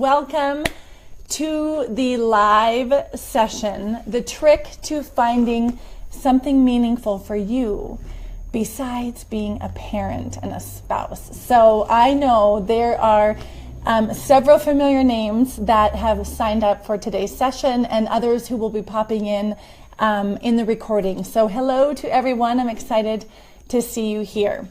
Welcome to the live session, the trick to finding something meaningful for you besides being a parent and a spouse. So I know there are several familiar names that have signed up for today's session and others who will be popping in the recording. So hello to everyone. I'm excited to see you here.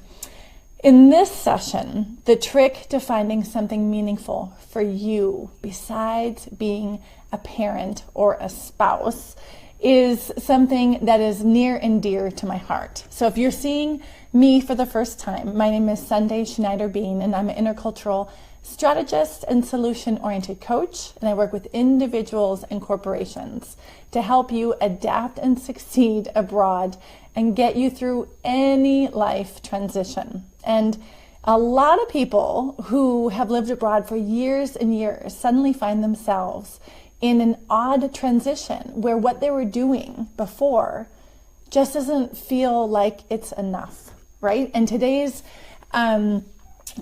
In this session, the trick to finding something meaningful for you besides being a parent or a spouse is something that is near and dear to my heart. So if you're seeing me for the first time, my name is Schneider-Bean, and I'm an intercultural strategist and solution-oriented coach, and I work with individuals and corporations to help you adapt and succeed abroad and get you through any life transition. And a lot of people who have lived abroad for years and years suddenly find themselves in an odd transition where what they were doing before just doesn't feel like it's enough, right? And today's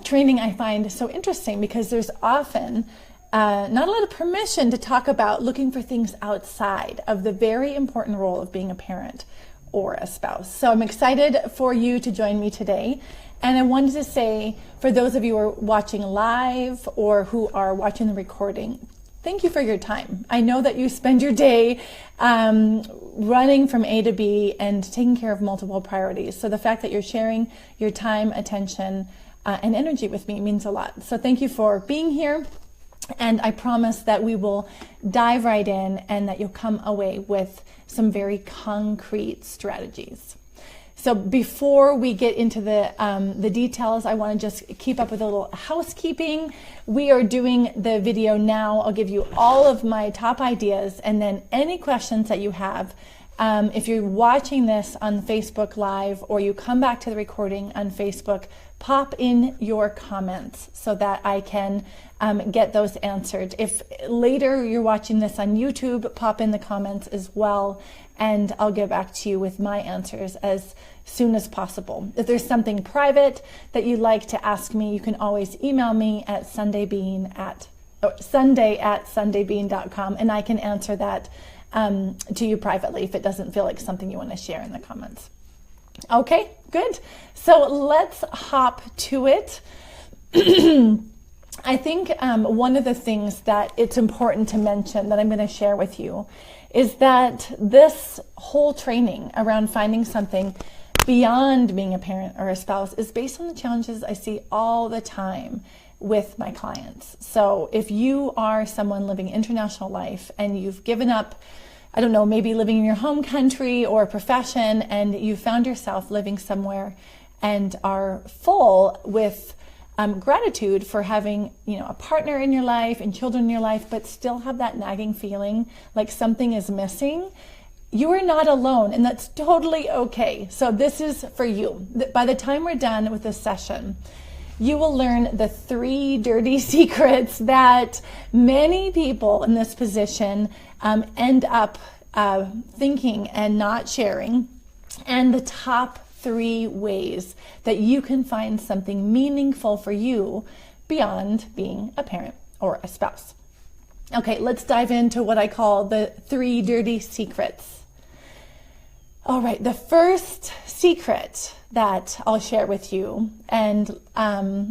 training I find so interesting because there's often not a lot of permission to talk about looking for things outside of the very important role of being a parent or a spouse. So I'm excited for you to join me today. And I wanted to say, for those of you who are watching live or who are watching the recording, thank you for your time. I know that you spend your day running from A to B and taking care of multiple priorities. So the fact that you're sharing your time, attention, and energy with me means a lot. So thank you for being here. And I promise that we will dive right in and that you'll come away with some very concrete strategies. So before we get into the details, I want to just keep up with a little housekeeping. We are doing the video now. I'll give you all of my top ideas and then any questions that you have. If you're watching this on Facebook Live or you come back to the recording on Facebook, pop in your comments so that I can get those answered. If later you're watching this on YouTube, pop in the comments as well, and I'll get back to you with my answers as soon as possible. If there's something private that you'd like to ask me, you can always email me at sunday@sundaybean.com, and I can answer that to you privately if it doesn't feel like something you want to share in the comments. Okay, good. So let's hop to it. I think one of the things that it's important to mention that I'm going to share with you is that this whole training around finding something beyond being a parent or a spouse is based on the challenges I see all the time with my clients. So if you are someone living international life and you've given up, I don't know, maybe living in your home country or a profession, and you found yourself living somewhere and are full with gratitude for having, a partner in your life and children in your life, but still have that nagging feeling like something is missing, you are not alone, and that's totally okay. So this is for you. By the time we're done with this session, you will learn the 3 dirty secrets that many people in this position end up thinking and not sharing, and the top 3 ways that you can find something meaningful for you beyond being a parent or a spouse. Okay, let's dive into what I call the 3 dirty secrets. All right, the first secret that I'll share with you, and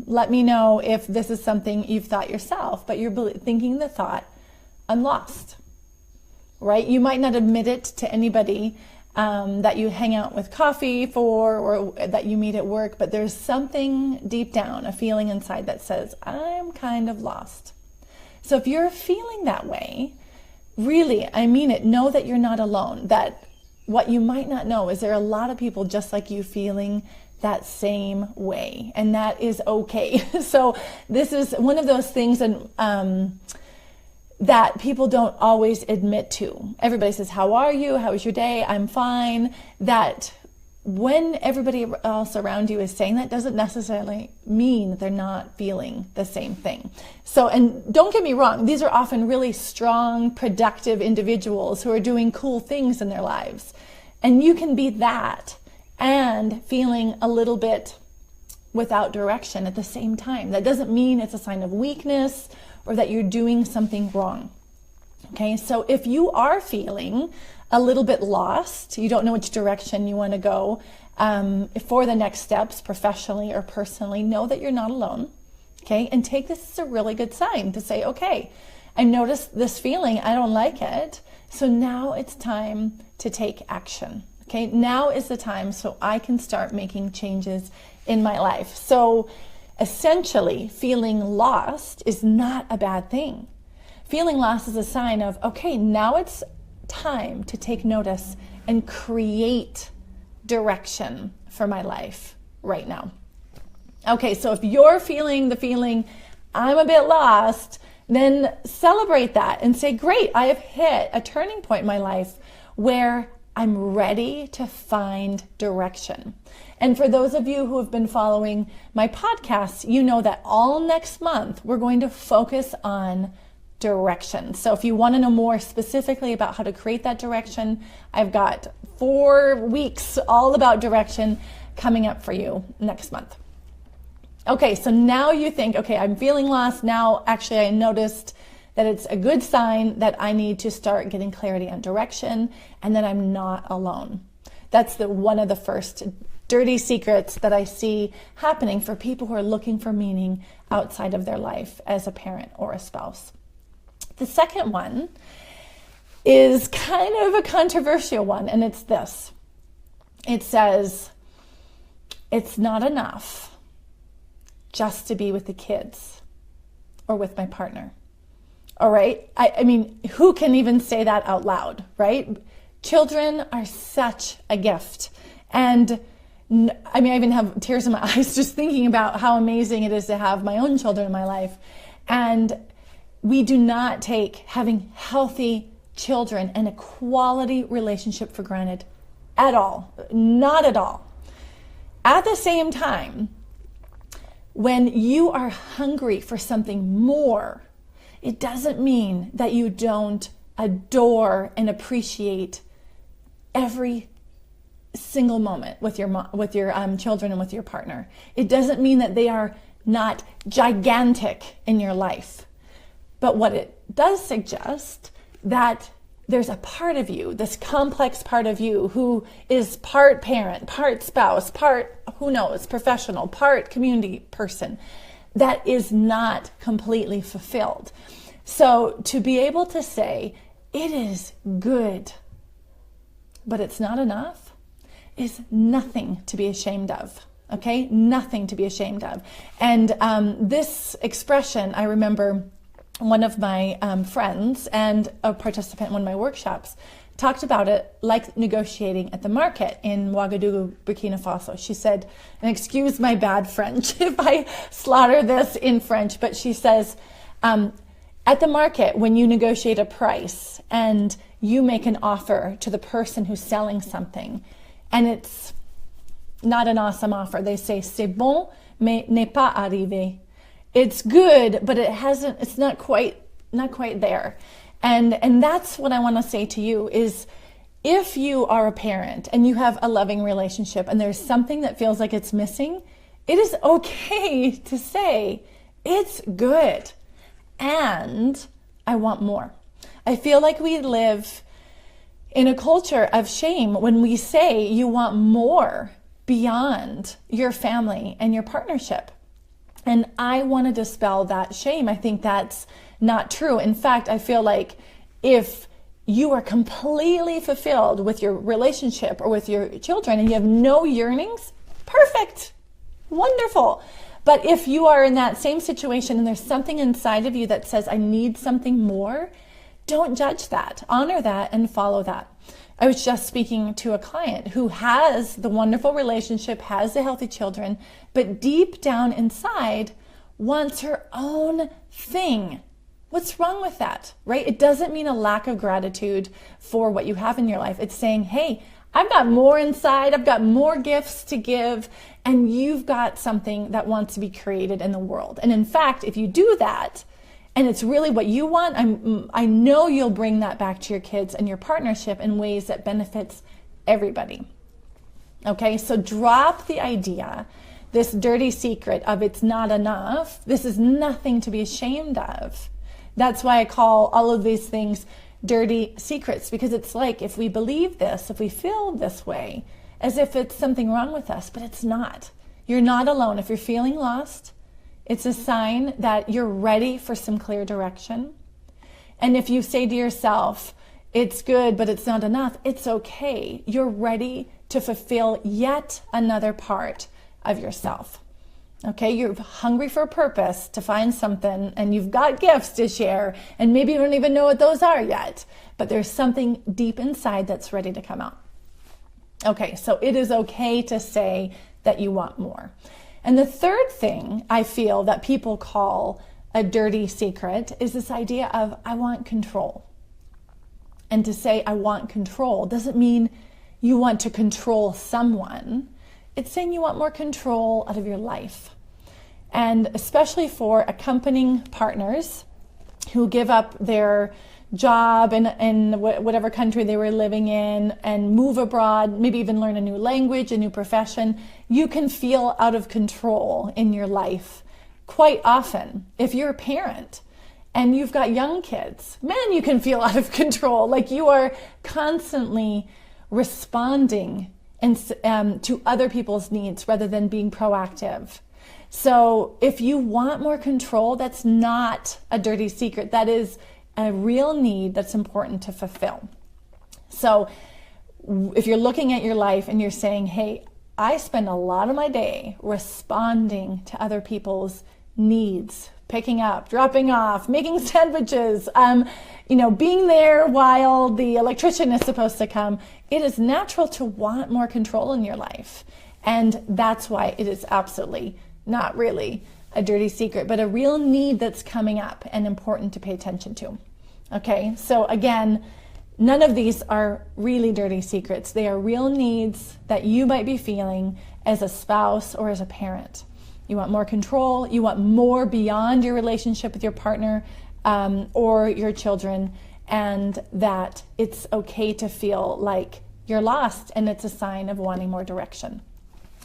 let me know if this is something you've thought yourself, but you're thinking the thought, I'm lost, right? You might not admit it to anybody that you hang out with coffee for or that you meet at work, but there's something deep down, a feeling inside that says, I'm kind of lost. So if you're feeling that way, really, I mean it, know that you're not alone, that what you might not know is there are a lot of people just like you feeling that same way, and that is okay. So this is one of those things that people don't always admit to. Everybody says, how are you? How was your day? I'm fine. That when everybody else around you is saying that doesn't necessarily mean they're not feeling the same thing. So, and don't get me wrong, these are often really strong, productive individuals who are doing cool things in their lives. And you can be that and feeling a little bit without direction at the same time. That doesn't mean it's a sign of weakness or that you're doing something wrong. Okay, so if you are feeling a little bit lost, you don't know which direction you want to go for the next steps, professionally or personally, know that you're not alone. Okay, and take this as a really good sign to say, okay, I noticed this feeling, I don't like it, so now it's time to take action. Okay, now is the time so I can start making changes in my life. So essentially, feeling lost is not a bad thing. Feeling lost is a sign of, okay, now it's time to take notice and create direction for my life right now. Okay, so if you're feeling the feeling, I'm a bit lost, then celebrate that and say, great, I have hit a turning point in my life where I'm ready to find direction. And for those of you who have been following my podcasts, you know that all next month, we're going to focus on direction. So if you want to know more specifically about how to create that direction, I've got 4 weeks all about direction coming up for you next month. Okay, so now you think, okay, I'm feeling lost. Now, actually, I noticed that it's a good sign that I need to start getting clarity on direction and that I'm not alone. That's one of the first dirty secrets that I see happening for people who are looking for meaning outside of their life as a parent or a spouse. The second one is kind of a controversial one, and it's this. It says, it's not enough just to be with the kids or with my partner. All right? I mean, who can even say that out loud, right? Children are such a gift. And I mean, I even have tears in my eyes just thinking about how amazing it is to have my own children in my life. And we do not take having healthy children and a quality relationship for granted at all. Not at all. At the same time, when you are hungry for something more, it doesn't mean that you don't adore and appreciate every single moment with your children and with your partner. It doesn't mean that they are not gigantic in your life. But what it does suggest that there's a part of you, this complex part of you who is part parent, part spouse, part, who knows, professional, part community person, that is not completely fulfilled. So to be able to say, it is good, but it's not enough, is nothing to be ashamed of. Okay? Nothing to be ashamed of. And this expression, I remember one of my friends and a participant in one of my workshops talked about it like negotiating at the market in Ouagadougou, Burkina Faso. She said, and excuse my bad French if I slaughter this in French, but she says, at the market, when you negotiate a price and you make an offer to the person who's selling something, and it's not an awesome offer, they say, c'est bon, mais n'est pas arrivé. It's good, but it's not quite there. And that's what I want to say to you is, if you are a parent and you have a loving relationship and there's something that feels like it's missing, it is okay to say, it's good and I want more. I feel like we live in a culture of shame when we say you want more beyond your family and your partnership. And I want to dispel that shame. I think that's not true. In fact, I feel like if you are completely fulfilled with your relationship or with your children and you have no yearnings, perfect, wonderful. But if you are in that same situation and there's something inside of you that says, I need something more, don't judge that. Honor that and follow that. I was just speaking to a client who has the wonderful relationship, has the healthy children, but deep down inside wants her own thing. What's wrong with that, right? It doesn't mean a lack of gratitude for what you have in your life. It's saying, hey, I've got more inside, I've got more gifts to give, and you've got something that wants to be created in the world. And in fact, if you do that, and it's really what you want, I know you'll bring that back to your kids and your partnership in ways that benefits everybody. Okay, so drop the idea this dirty secret of it's not enough, this is nothing to be ashamed of. That's why I call all of these things dirty secrets, because it's like if we believe this, if we feel this way, as if it's something wrong with us, but it's not. You're not alone. If you're feeling lost, it's a sign that you're ready for some clear direction. And if you say to yourself, it's good, but it's not enough, it's okay. You're ready to fulfill yet another part of yourself. Okay, you're hungry for a purpose, to find something, and you've got gifts to share, and maybe you don't even know what those are yet, but there's something deep inside that's ready to come out. Okay, so it is okay to say that you want more. And the third thing I feel that people call a dirty secret is this idea of, I want control. And to say I want control doesn't mean you want to control someone. It's saying you want more control out of your life. And especially for accompanying partners who give up their job in whatever country they were living in and move abroad, maybe even learn a new language, a new profession, you can feel out of control in your life quite often. If you're a parent and you've got young kids, man, you can feel out of control. Like you are constantly responding to other people's needs rather than being proactive. So if you want more control, that's not a dirty secret. That is a real need that's important to fulfill. So if you're looking at your life and you're saying, hey, I spend a lot of my day responding to other people's needs, picking up, dropping off, making sandwiches, being there while the electrician is supposed to come, it is natural to want more control in your life. And that's why it is absolutely not really a dirty secret, but a real need that's coming up and important to pay attention to. Okay, so again, none of these are really dirty secrets. They are real needs that you might be feeling as a spouse or as a parent. You want more control, you want more beyond your relationship with your partner or your children, and that it's okay to feel like you're lost, and it's a sign of wanting more direction.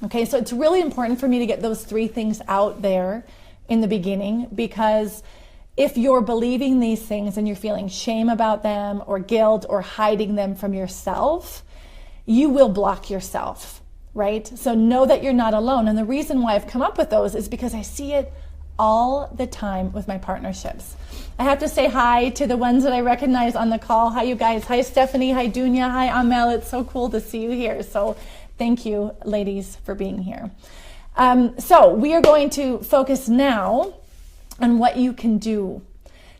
Okay, so it's really important for me to get those three things out there in the beginning, because if you're believing these things and you're feeling shame about them or guilt or hiding them from yourself, you will block yourself, right? So know that you're not alone. And the reason why I've come up with those is because I see it all the time with my partnerships. I have to say hi to the ones that I recognize on the call. Hi, you guys. Hi, Stephanie. Hi, Dunya. Hi, Amel. It's so cool to see you here. So thank you, ladies, for being here. So we are going to focus now on what you can do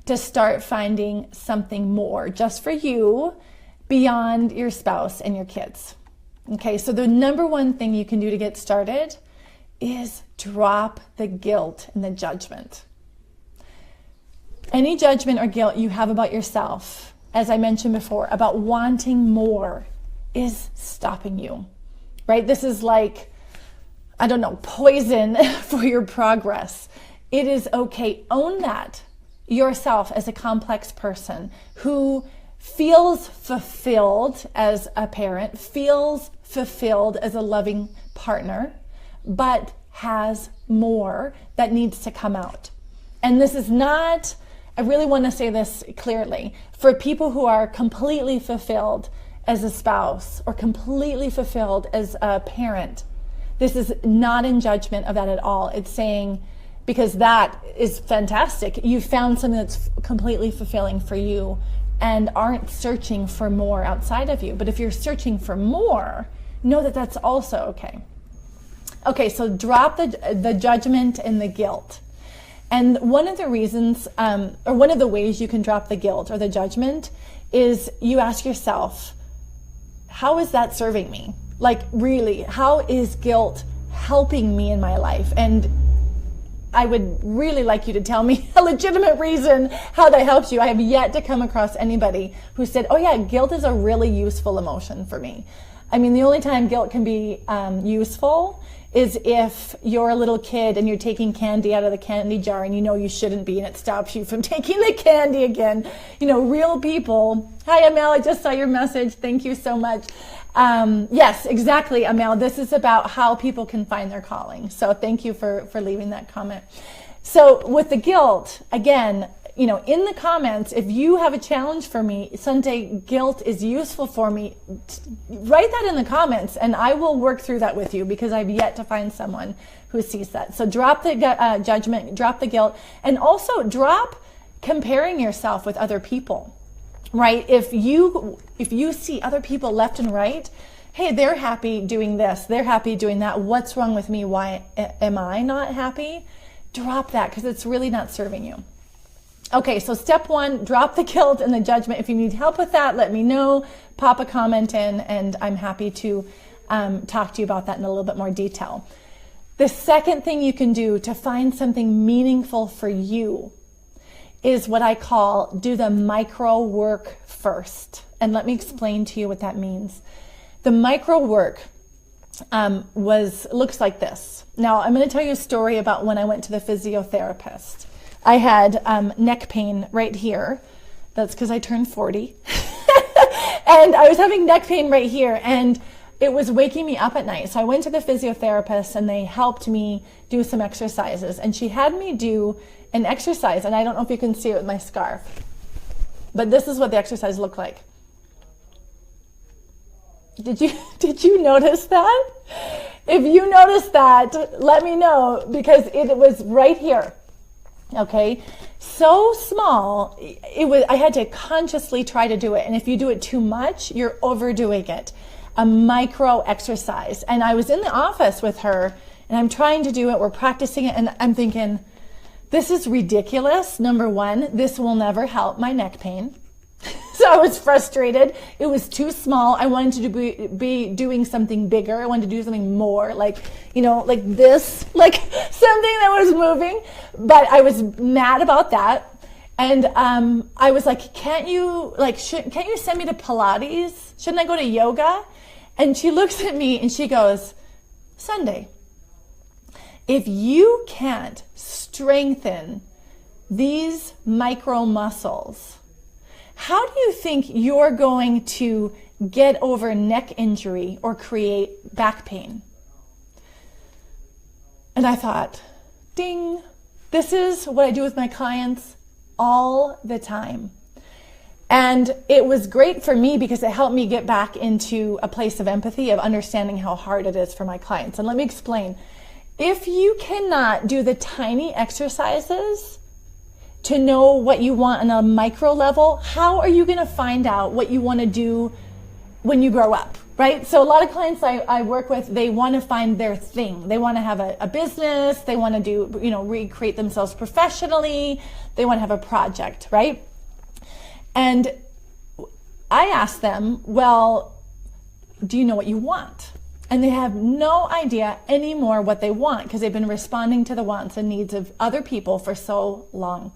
to start finding something more just for you beyond your spouse and your kids. Okay, so the number one thing you can do to get started is drop the guilt and the judgment. Any judgment or guilt you have about yourself, as I mentioned before, about wanting more, is stopping you, right? This is like, I don't know, poison for your progress. It is okay. Own that yourself as a complex person who feels fulfilled as a parent, feels fulfilled as a loving partner, but has more that needs to come out. And this is not, I really want to say this clearly, for people who are completely fulfilled as a spouse or completely fulfilled as a parent. This is not in judgment of that at all. It's saying, because that is fantastic. You found something that's completely fulfilling for you and aren't searching for more outside of you. But if you're searching for more, know that that's also okay. Okay, so drop the judgment and the guilt. And one of the reasons, or one of the ways you can drop the guilt or the judgment is you ask yourself, how is that serving me? Like really, how is guilt helping me in my life? And I would really like you to tell me a legitimate reason how that helps you. I have yet to come across anybody who said, oh yeah, guilt is a really useful emotion for me. I mean, the only time guilt can be useful is if you're a little kid and you're taking candy out of the candy jar and you know you shouldn't be, and it stops you from taking the candy again. You know, real people. Hi, Amel, I just saw your message. Thank you so much. Yes, exactly, Amel. This is about how people can find their calling. So thank you for leaving that comment. So with the guilt, again, you know, in the comments, if you have a challenge for me, Sunday, guilt is useful for me, write that in the comments and I will work through that with you, because I've yet to find someone who sees that. So drop the judgment, drop the guilt, and also drop comparing yourself with other people, right? If you see other people left and right, hey, they're happy doing this, they're happy doing that, what's wrong with me? Why am I not happy? Drop that, because it's really not serving you. Okay, so step one, drop the guilt and the judgment. If you need help with that, let me know. Pop a comment in, and I'm happy to talk to you about that in a little bit more detail. The second thing you can do to find something meaningful for you is what I call do the micro work first. And let me explain to you what that means. The micro work looks like this. Now, I'm going to tell you a story about when I went to the physiotherapist. I had neck pain right here. That's because I turned 40. And I was having neck pain right here, and it was waking me up at night. So I went to the physiotherapist, and they helped me do some exercises. And she had me do an exercise, and I don't know if you can see it with my scarf, but this is what the exercise looked like. Did you notice that? If you noticed that, let me know, because it was right here. Okay, so small, I had to consciously try to do it. And if you do it too much, you're overdoing it. A micro exercise. And I was in the office with her, and I'm trying to do it. We're practicing it, and I'm thinking, this is ridiculous. Number one, this will never help my neck pain. So I was frustrated. It was too small. I wanted to be doing something bigger. I wanted to do something more, like, you know, like this, like something that was moving. But I was mad about that. And I was like, can't you send me to Pilates? Shouldn't I go to yoga? And she looks at me and she goes, Sunday, if you can't strengthen these micro muscles, how do you think you're going to get over neck injury or create back pain? And I thought, ding, this is what I do with my clients all the time. And it was great for me because it helped me get back into a place of empathy, of understanding how hard it is for my clients. And let me explain. If you cannot do the tiny exercises to know what you want on a micro level, how are you going to find out what you want to do when you grow up, right? So a lot of clients I work with, they want to find their thing. They want to have a business. They want to do, recreate themselves professionally. They want to have a project, right? And I ask them, well, do you know what you want? And they have no idea anymore what they want because they've been responding to the wants and needs of other people for so long.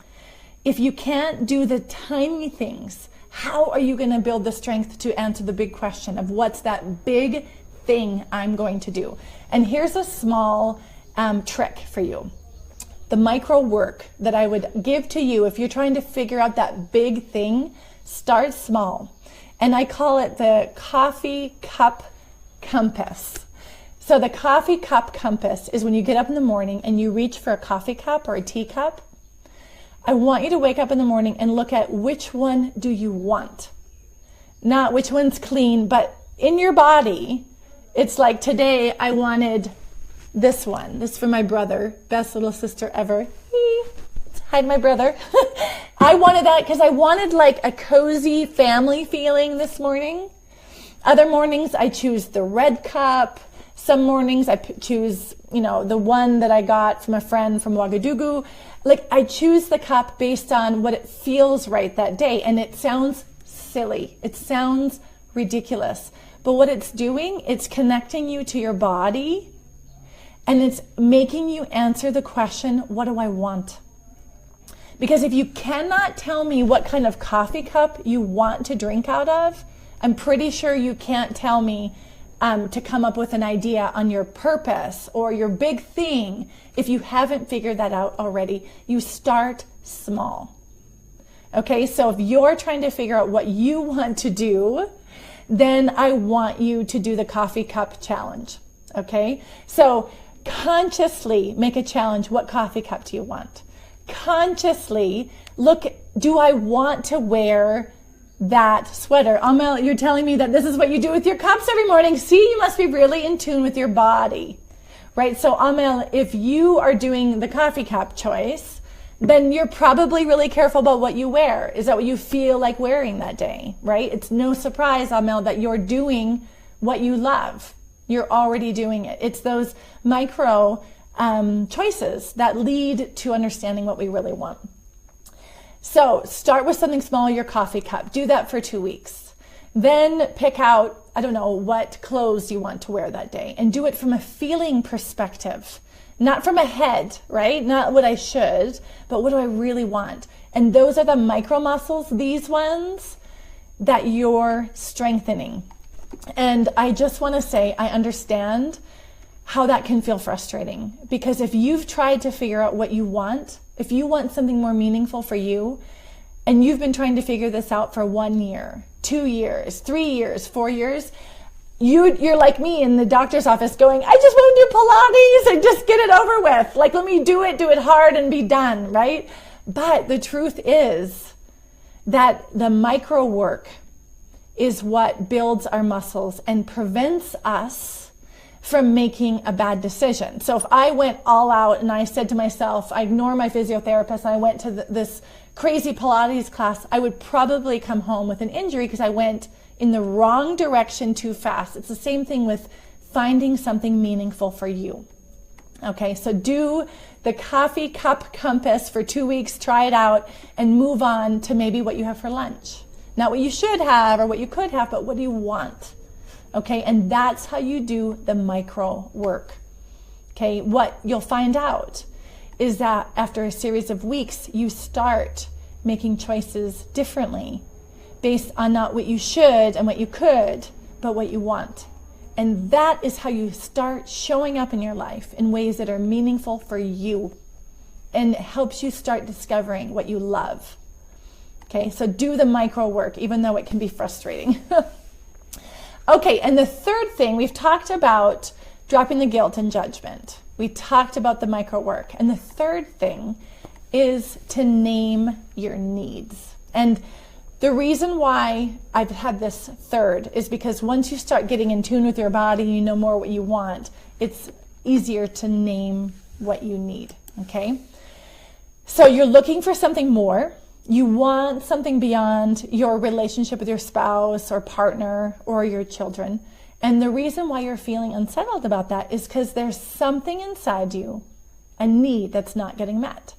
If you can't do the tiny things, how are you going to build the strength to answer the big question of what's that big thing I'm going to do? And here's a small trick for you. The micro work that I would give to you if you're trying to figure out that big thing, start small. And I call it the coffee cup compass. So the coffee cup compass is when you get up in the morning and you reach for a coffee cup or a teacup. I want you to wake up in the morning and look at which one do you want. Not which one's clean, but in your body, it's like today I wanted this one. This is for my brother, best little sister ever. Hide my brother. I wanted that because I wanted like a cozy family feeling this morning. Other mornings I choose the red cup. Some mornings I choose, the one that I got from a friend from Ouagadougou. Like I choose the cup based on what it feels right that day. And it sounds silly. It sounds ridiculous. But what it's doing, it's connecting you to your body. And it's making you answer the question, what do I want? Because if you cannot tell me what kind of coffee cup you want to drink out of, I'm pretty sure you can't tell me to come up with an idea on your purpose or your big thing. If you haven't figured that out already, you start small. Okay, so if you're trying to figure out what you want to do, then I want you to do the coffee cup challenge. Okay, so consciously make a challenge. What coffee cup do you want? Consciously look, do I want to wear that sweater? Amel, you're telling me that this is what you do with your cups every morning. See, you must be really in tune with your body, right? So Amel, if you are doing the coffee cup choice, then you're probably really careful about what you wear. Is that what you feel like wearing that day, right? It's no surprise, Amel, that you're doing what you love. You're already doing it. It's those micro choices that lead to understanding what we really want. So start with something small, your coffee cup. Do that for 2 weeks. Then pick out, I don't know, what clothes you want to wear that day, and do it from a feeling perspective. Not from a head, right? Not what I should, but what do I really want? And those are the micro muscles, these ones, that you're strengthening. And I just want to say, I understand how that can feel frustrating, because if you've tried to figure out what you want, if you want something more meaningful for you, and you've been trying to figure this out for 1 year, 2 years, 3 years, 4 years, you're like me in the doctor's office going, I just want to do Pilates and just get it over with. Like, let me do it hard and be done, right? But the truth is that the micro work is what builds our muscles and prevents us from making a bad decision. So if I went all out and I said to myself, I ignore my physiotherapist and I went to this crazy Pilates class, I would probably come home with an injury because I went in the wrong direction too fast. It's the same thing with finding something meaningful for you. Okay, so do the coffee cup compass for 2 weeks, try it out, and move on to maybe what you have for lunch. Not what you should have or what you could have, but what do you want? Okay, and that's how you do the micro work. Okay, what you'll find out is that after a series of weeks, you start making choices differently, based on not what you should and what you could, but what you want. And that is how you start showing up in your life in ways that are meaningful for you, and helps you start discovering what you love. Okay, so do the micro work, even though it can be frustrating. Okay, and the third thing, we've talked about dropping the guilt and judgment. We talked about the micro work. And the third thing is to name your needs. And the reason why I've had this third is because once you start getting in tune with your body, you know more what you want, it's easier to name what you need, okay? So you're looking for something more. You want something beyond your relationship with your spouse or partner or your children. And the reason why you're feeling unsettled about that is because there's something inside you, a need that's not getting met.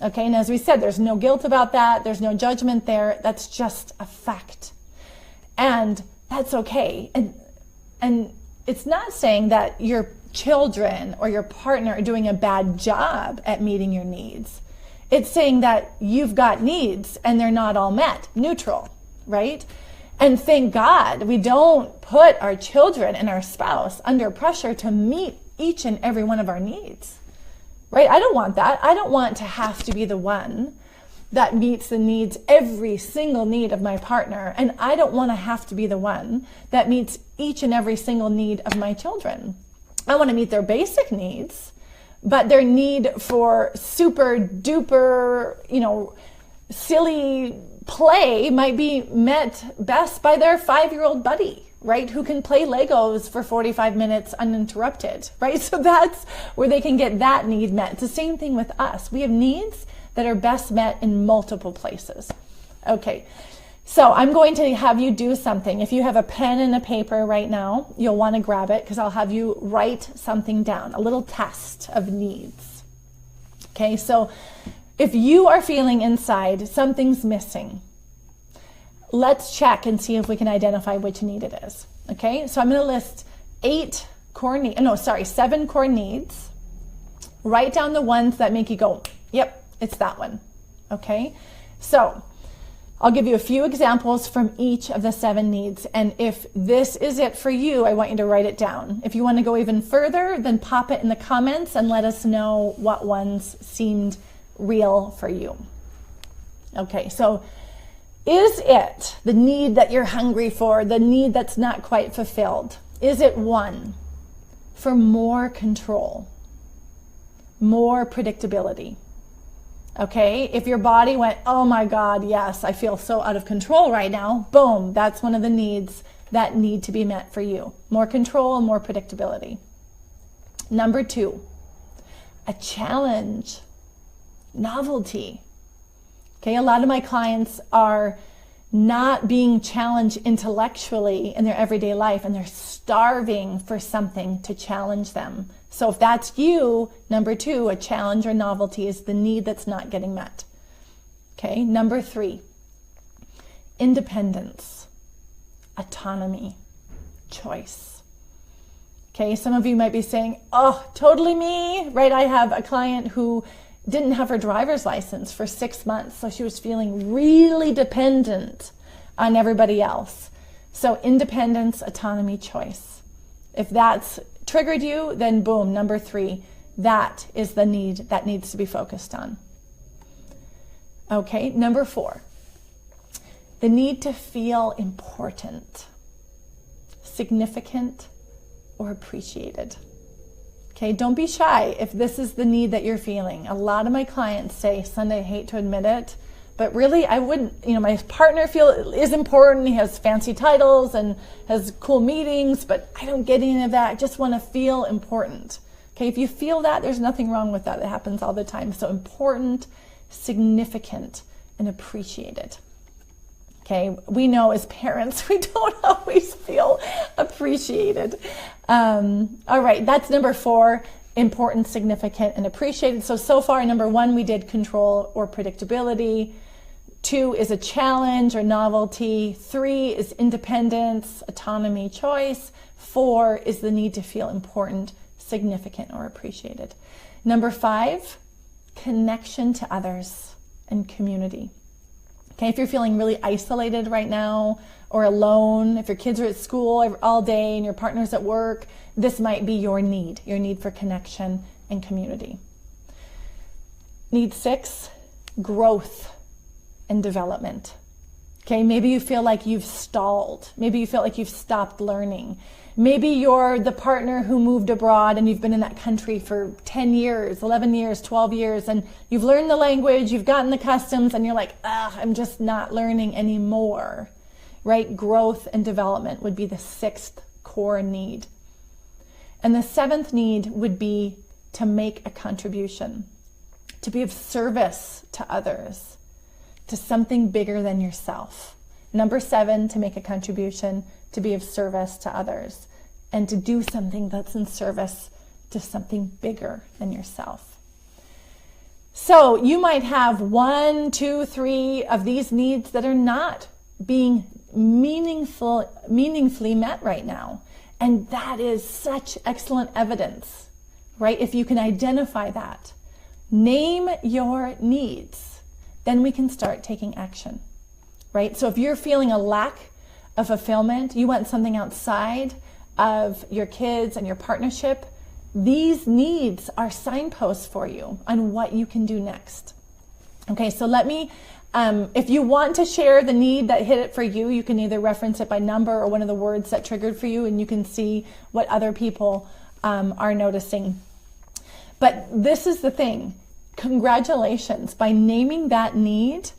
Okay, and as we said, there's no guilt about that. There's no judgment there. That's just a fact. And that's okay. And it's not saying that your children or your partner are doing a bad job at meeting your needs. It's saying that you've got needs and they're not all met. Neutral, right? And thank God we don't put our children and our spouse under pressure to meet each and every one of our needs. Right? I don't want that. I don't want to have to be the one that meets the needs, every single need of my partner. And I don't want to have to be the one that meets each and every single need of my children. I want to meet their basic needs, but their need for super duper, silly play might be met best by their 5-year-old buddy, right? Who can play Legos for 45 minutes uninterrupted, right? So that's where they can get that need met. It's the same thing with us. We have needs that are best met in multiple places. Okay, so I'm going to have you do something. If you have a pen and a paper right now, you'll want to grab it because I'll have you write something down, a little test of needs. Okay, so if you are feeling inside something's missing, let's check and see if we can identify which need it is. Okay, so I'm going to list 7 core needs. Write down the ones that make you go, yep, it's that one. Okay, so I'll give you a few examples from each of the 7 needs. And if this is it for you, I want you to write it down. If you want to go even further, then pop it in the comments and let us know what ones seemed real for you. Okay, so is it the need that you're hungry for, the need that's not quite fulfilled? Is it 1, for more control, more predictability? Okay, if your body went, oh my God, yes, I feel so out of control right now, boom, that's one of the needs that need to be met for you. More control and more predictability. Number 2, a challenge, novelty. Okay, a lot of my clients are not being challenged intellectually in their everyday life, and they're starving for something to challenge them. So if that's you, number 2, a challenge or novelty is the need that's not getting met. Okay, number 3, independence, autonomy, choice. Okay, some of you might be saying, oh, totally me, right? I have a client who didn't have her driver's license for 6 months, so she was feeling really dependent on everybody else. So independence, autonomy, choice. If that's triggered you, then boom, number 3, that is the need that needs to be focused on. Okay, number 4, the need to feel important, significant, or appreciated. Okay, don't be shy if this is the need that you're feeling. A lot of my clients say, Sunday, I hate to admit it, but really I wouldn't, my partner is important. He has fancy titles and has cool meetings, but I don't get any of that. I just want to feel important. Okay, if you feel that, there's nothing wrong with that. It happens all the time. So important, significant, and appreciated. Okay, we know as parents, we don't always feel appreciated. All right, that's number 4, important, significant, and appreciated. So far, number 1, we did control or predictability. 2 is a challenge or novelty. 3 is independence, autonomy, choice. 4 is the need to feel important, significant, or appreciated. Number 5, connection to others and community. Okay, if you're feeling really isolated right now or alone, if your kids are at school all day and your partner's at work, this might be your need for connection and community. Need 6, growth and development. Okay, maybe you feel like you've stalled. Maybe you feel like you've stopped learning. Maybe you're the partner who moved abroad and you've been in that country for 10 years, 11 years, 12 years, and you've learned the language, you've gotten the customs, and you're like, I'm just not learning anymore, right? Growth and development would be the 6th core need. And the 7th need would be to make a contribution, to be of service to others, to something bigger than yourself. Number 7, to make a contribution, to be of service to others, and to do something that's in service to something bigger than yourself. So you might have 1, 2, 3 of these needs that are not being meaningfully met right now. And that is such excellent evidence, right? If you can identify that, name your needs, then we can start taking action, right? So if you're feeling a lack of fulfillment, you want something outside of your kids and your partnership, these needs are signposts for you on what you can do next. Okay, so let me, if you want to share the need that hit it for you, you can either reference it by number or one of the words that triggered for you, and you can see what other people are noticing. But this is the thing, congratulations, by naming that need,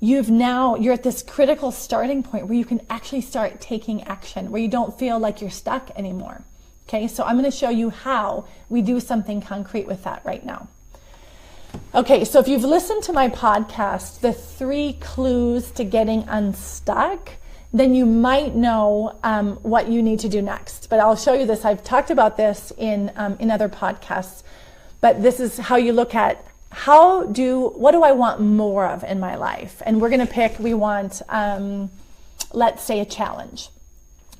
you're at this critical starting point where you can actually start taking action, where you don't feel like you're stuck anymore. Okay, so I'm going to show you how we do something concrete with that right now. Okay, so if you've listened to my podcast, the 3 clues to getting unstuck, then you might know what you need to do next. But I'll show you this. I've talked about this in other podcasts, but this is how you look at what do I want more of in my life? And we're going to we want, let's say, a challenge.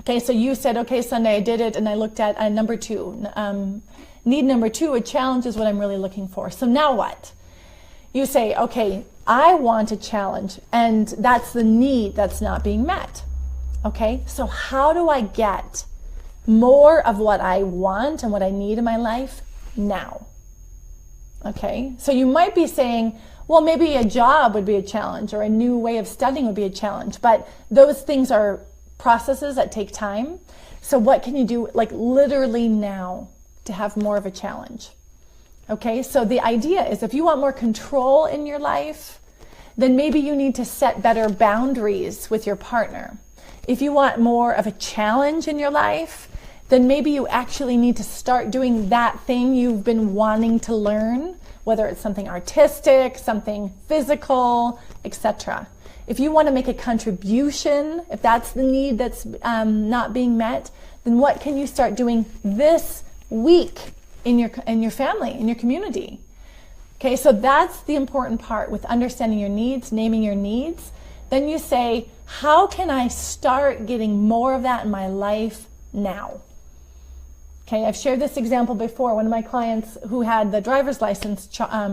Okay, so you said, okay, Sunday, I did it, and I looked at number 2. Need number 2, a challenge is what I'm really looking for. So now what? You say, okay, I want a challenge, and that's the need that's not being met. Okay, so how do I get more of what I want and what I need in my life now? Okay, so you might be saying, well, maybe a job would be a challenge, or a new way of studying would be a challenge, but those things are processes that take time. So what can you do, like literally now, to have more of a challenge? Okay, so the idea is, if you want more control in your life, then maybe you need to set better boundaries with your partner. If you want more of a challenge in your life, then maybe you actually need to start doing that thing you've been wanting to learn, whether it's something artistic, something physical, etc. If you want to make a contribution, if that's the need that's not being met, then what can you start doing this week in your family, in your community? Okay, so that's the important part with understanding your needs, naming your needs. Then you say, how can I start getting more of that in my life now? Okay, I've shared this example before. One of my clients who had the driver's license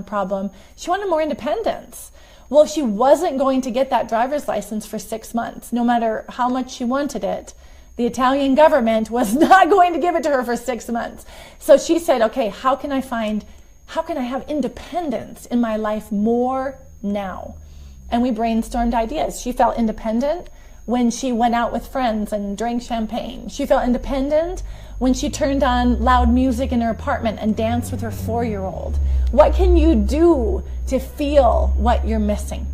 problem, she wanted more independence. Well, she wasn't going to get that driver's license for 6 months, no matter how much she wanted it. The Italian government was not going to give it to her for 6 months. So she said, okay, how can I have independence in my life more now? And we brainstormed ideas. She felt independent when she went out with friends and drank champagne. She felt independent when she turned on loud music in her apartment and danced with her 4-year-old. What can you do to feel what you're missing?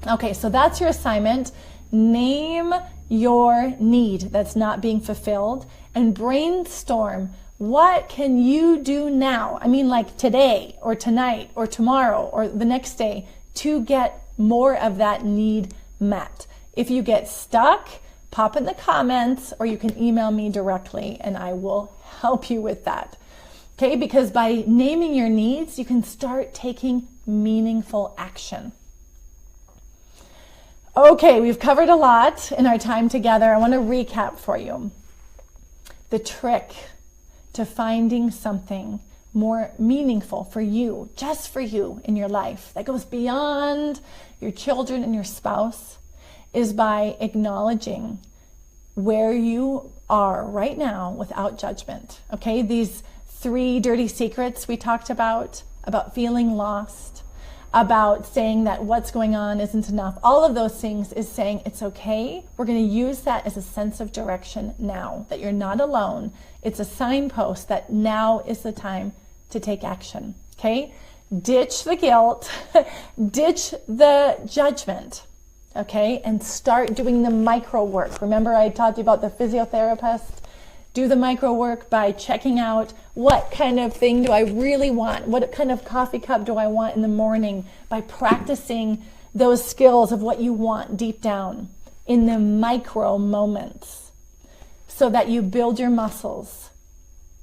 Okay, so that's your assignment. Name your need that's not being fulfilled and brainstorm, what can you do now? I mean, like today or tonight or tomorrow or the next day, to get more of that need met. If you get stuck, pop in the comments, or you can email me directly and I will help you with that. Okay, because by naming your needs, you can start taking meaningful action. Okay, we've covered a lot in our time together. I want to recap for you. The trick to finding something more meaningful for you, just for you in your life, that goes beyond your children and your spouse, is by acknowledging where you are right now without judgment. Okay, these 3 dirty secrets we talked about feeling lost, about saying that what's going on isn't enough. All of those things is saying it's okay. We're going to use that as a sense of direction now, that you're not alone. It's a signpost that now is the time to take action. Okay? Ditch the guilt, ditch the judgment. Okay? And start doing the micro work. Remember I taught you about the physiotherapist? Do the micro work by checking out, what kind of thing do I really want? What kind of coffee cup do I want in the morning? By practicing those skills of what you want deep down in the micro moments, so that you build your muscles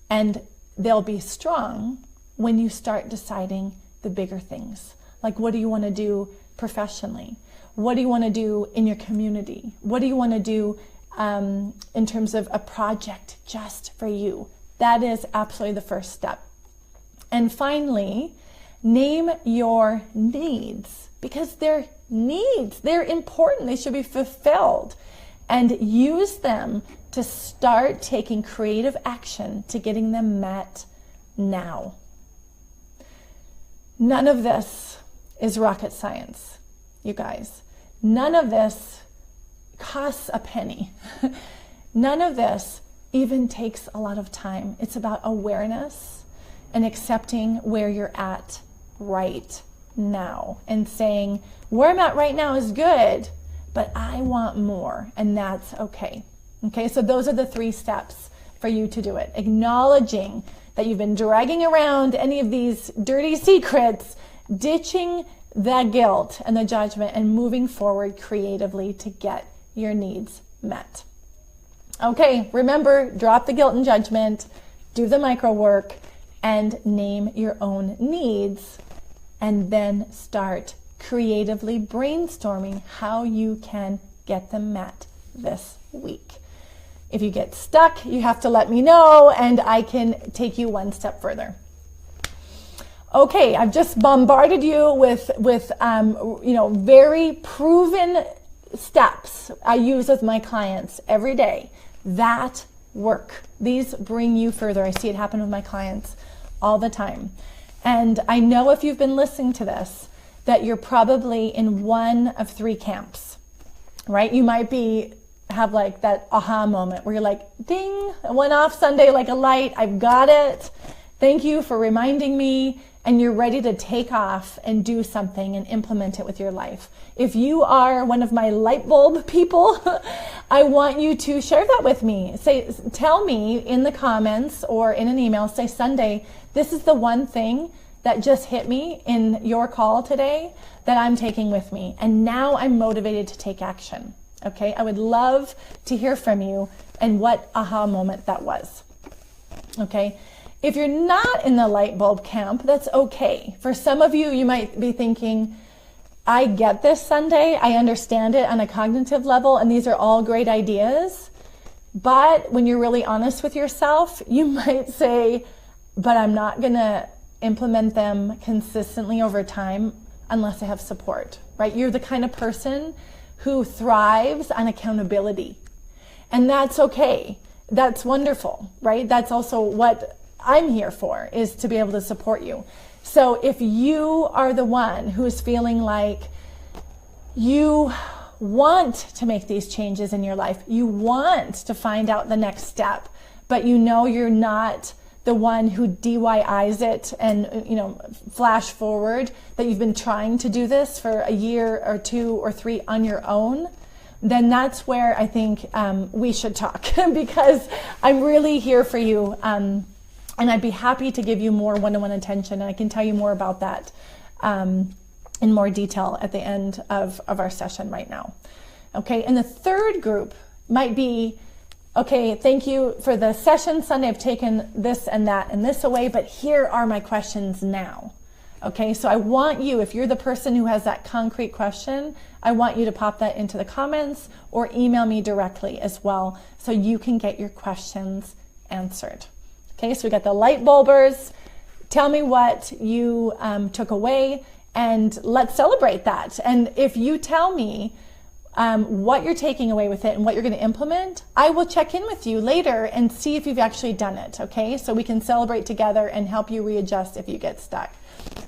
and they'll be strong when you start deciding the bigger things. Like, what do you want to do professionally? What do you want to do in your community? What do you want to do in terms of a project just for you? That is absolutely the first step. And finally, name your needs, because they're needs. They're important. They should be fulfilled. And use them to start taking creative action to getting them met now. None of this is rocket science, you guys. None of this costs a penny. None of this even takes a lot of time. It's about awareness and accepting where you're at right now and saying, where I'm at right now is good, but I want more, and that's okay. Okay, so those are the 3 steps for you to do it. Acknowledging that you've been dragging around any of these dirty secrets, ditching the guilt and the judgment, and moving forward creatively to get your needs met. Okay, remember, drop the guilt and judgment, do the micro work, and name your own needs, and then start creatively brainstorming how you can get them met this week. If you get stuck, you have to let me know, and I can take you one step further. Okay, I've just bombarded you with very proven steps I use with my clients every day that work. These bring you further. I see it happen with my clients all the time. And I know if you've been listening to this, that you're probably in one of three camps, right? You might have like that aha moment where you're like, ding, it went off Sunday like a light. I've got it. Thank you for reminding me. And you're ready to take off and do something and implement it with your life. If you are one of my light bulb people, I want you to share that with me. Tell me in the comments or in an email, say, Sunday, this is the one thing that just hit me in your call today that I'm taking with me. And now I'm motivated to take action. Okay, I would love to hear from you and what aha moment that was. Okay. If you're not in the light bulb camp, that's okay. For some of you, you might be thinking, I get this, Sunday. I understand it on a cognitive level, and these are all great ideas. But when you're really honest with yourself, you might say, but I'm not going to implement them consistently over time unless I have support, right? You're the kind of person who thrives on accountability. And that's okay. That's wonderful, right? That's also what I'm here for, is to be able to support you. So if you are the one who is feeling like you want to make these changes in your life, you want to find out the next step, but you know you're not the one who DIYs it and flash forward, that you've been trying to do this for a year or 2 or 3 on your own, then that's where I think we should talk because I'm really here for you. And I'd be happy to give you more one-on-one attention. And I can tell you more about that in more detail at the end of our session right now. Okay, and the third group might be, okay, thank you for the session Sunday. I've taken this and that and this away, but here are my questions now. Okay, so I want you, if you're the person who has that concrete question, I want you to pop that into the comments or email me directly as well so you can get your questions answered. Okay, so we got the light bulbers. Tell me what you took away and let's celebrate that. And if you tell me what you're taking away with it and what you're going to implement, I will check in with you later and see if you've actually done it. Okay, so we can celebrate together and help you readjust if you get stuck.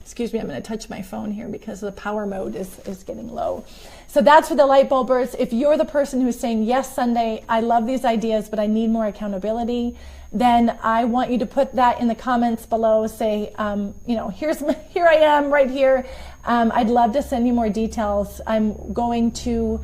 Excuse me, I'm going to touch my phone here because the power mode is getting low. So that's for the light bulbers. If you're the person who's saying, yes, Sunday, I love these ideas, but I need more accountability, then I want you to put that in the comments below. Say, here I am right here. I'd love to send you more details. I'm going to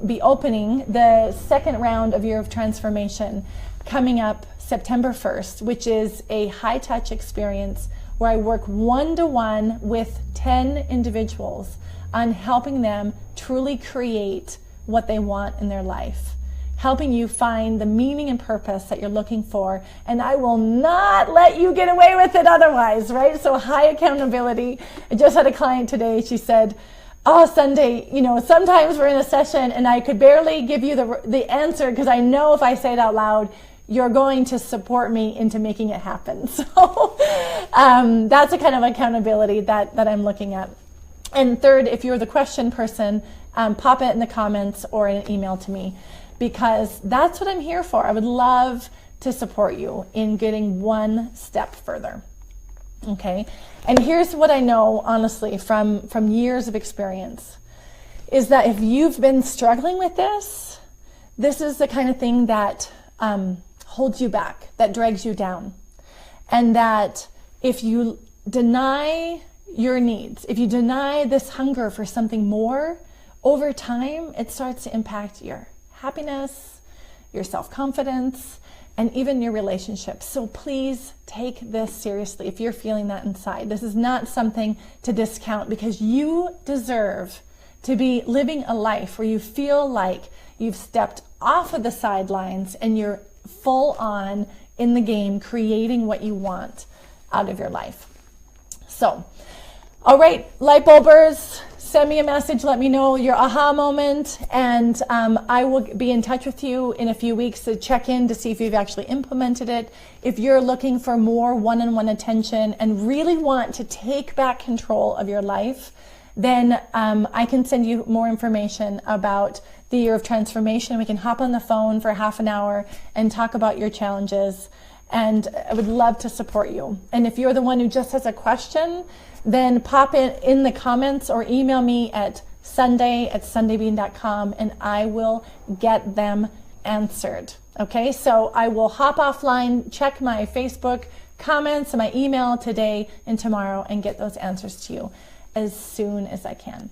be opening the second round of Year of Transformation coming up September 1st, which is a high-touch experience where I work one-to-one with 10 individuals on helping them truly create what they want in their life, helping you find the meaning and purpose that you're looking for. And I will not let you get away with it otherwise, right? So high accountability. I just had a client today. She said, oh, Sunday, sometimes we're in a session and I could barely give you the answer because I know if I say it out loud, you're going to support me into making it happen. So that's the kind of accountability that I'm looking at. And third, if you're the question person, pop it in the comments or in an email to me, because that's what I'm here for. I would love to support you in getting one step further. Okay, and here's what I know, honestly, from years of experience, is that if you've been struggling with this is the kind of thing that holds you back, that drags you down. And that if you deny your needs, if you deny this hunger for something more, over time, it starts to impact your happiness, your self-confidence, and even your relationships. So please take this seriously if you're feeling that inside. This is not something to discount, because you deserve to be living a life where you feel like you've stepped off of the sidelines and you're full on in the game, creating what you want out of your life. So, all right, light bulbers, send me a message, let me know your aha moment, and I will be in touch with you in a few weeks to check in to see if you've actually implemented it. If you're looking for more one-on-one attention and really want to take back control of your life, then I can send you more information about the Year of Transformation. We can hop on the phone for half an hour and talk about your challenges, and I would love to support you. And if you're the one who just has a question, then pop it in the comments or email me at sunday@Schneider-Bean.com, and I will get them answered. Okay, so I will hop offline, check my Facebook comments and my email today and tomorrow, and get those answers to you as soon as I can.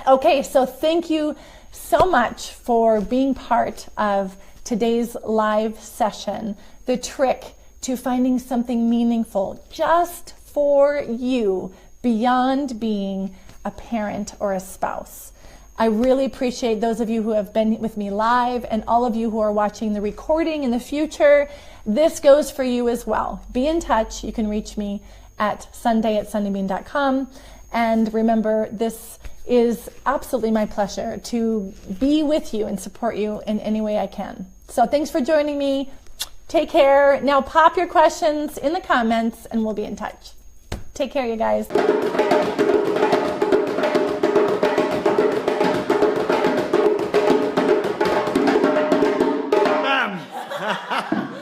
Okay, so thank you so much for being part of today's live session, the trick to finding something meaningful just for you beyond being a parent or a spouse. I really appreciate those of you who have been with me live and all of you who are watching the recording in the future. This goes for you as well. Be in touch. You can reach me at sunday@Schneider-Bean.com. And remember, this is absolutely my pleasure to be with you and support you in any way I can. So thanks for joining me. Take care. Now pop your questions in the comments and we'll be in touch. Take care, you guys. Bam!